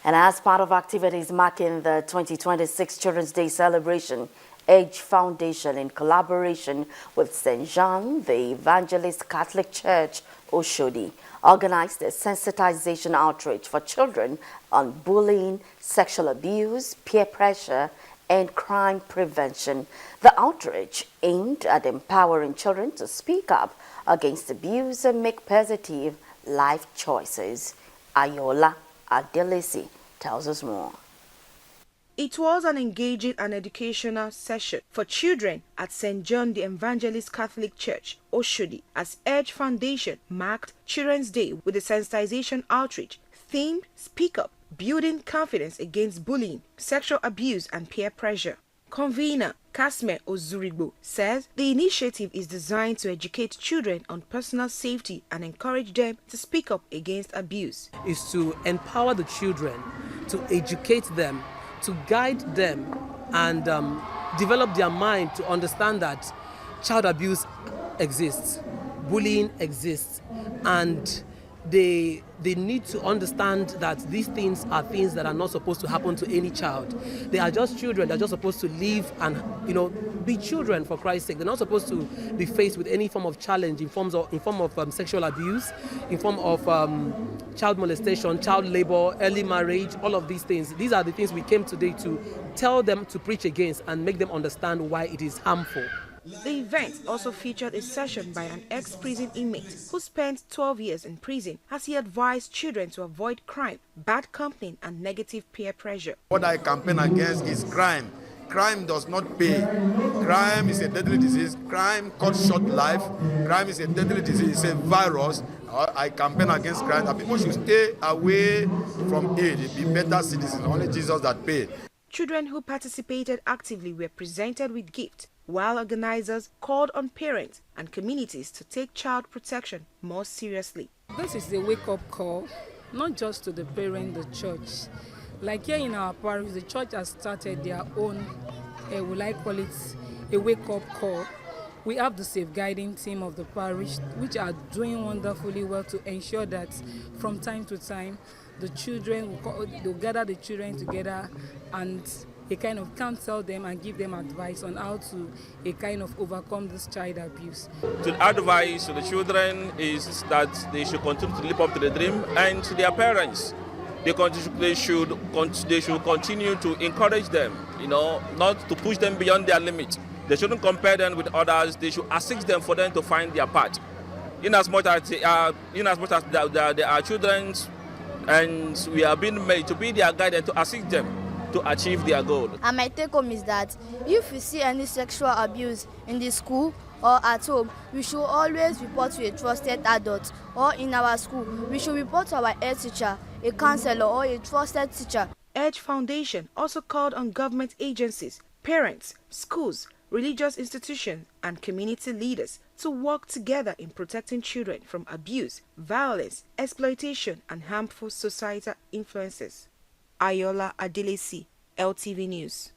And as part of activities marking the 2026 Children's Day celebration, Edge Foundation, in collaboration with St. John, the Evangelist Catholic Church, Oshodi, organized a sensitization outreach for children on bullying, sexual abuse, peer pressure, and crime prevention. The outreach aimed at empowering children to speak up against abuse and make positive life choices. Ayola Adelesi tells us more. It was an engaging and educational session for children at St. John the Evangelist Catholic Church, Oshodi, as Edge Foundation marked Children's Day with a sensitization outreach themed Speak Up, Building Confidence Against Bullying, Sexual Abuse and Peer Pressure. Convener Kasme Ozurigbo says the initiative is designed to educate children on personal safety and encourage them to speak up against abuse. Is to empower the children, to educate them, to guide them, and develop their mind to understand that child abuse exists, bullying exists, and they need to understand that these things are things that are not supposed to happen to any child. They are just children. They're just supposed to live and be children, for Christ's sake. They're not supposed to be faced with any form of challenge in form of sexual abuse, in form of child molestation, child labor, early marriage, all of these things. These are the things we came today to tell them to preach against and make them understand why it is harmful. The event also featured a session by an ex-prison inmate who spent 12 years in prison as he advised children to avoid crime, bad company and negative peer pressure. What I campaign against is crime. Crime does not pay. Crime is a deadly disease. Crime cuts short life. Crime is a deadly disease. It's a virus. I campaign against crime, that people should stay away from it. Be better citizens. Only Jesus that pay. Children who participated actively were presented with gifts, while organizers called on parents and communities to take child protection more seriously. This is a wake-up call, not just to the parent, the church. Like here in our parish, the church has started their own, will I call it, a wake-up call. We have the safeguarding team of the parish, which are doing wonderfully well to ensure that from time to time, the children will gather the children together and they kind of counsel them and give them advice on how to kind of overcome this child abuse. To advise to the children is that they should continue to live up to the dream, and to their parents, they should continue to encourage them, not to push them beyond their limit. They shouldn't compare them with others. They should assist them for them to find their path. In as much as they are children, and we are being made to be their guide and to assist them to achieve their goal. And my take home is that if we see any sexual abuse in the school or at home, we should always report to a trusted adult, or in our school, we should report to our head teacher, a counselor, or a trusted teacher. Edge Foundation also called on government agencies, parents, schools, religious institutions, and community leaders to work together in protecting children from abuse, violence, exploitation, and harmful societal influences. Ayola Adelesi, LTV News.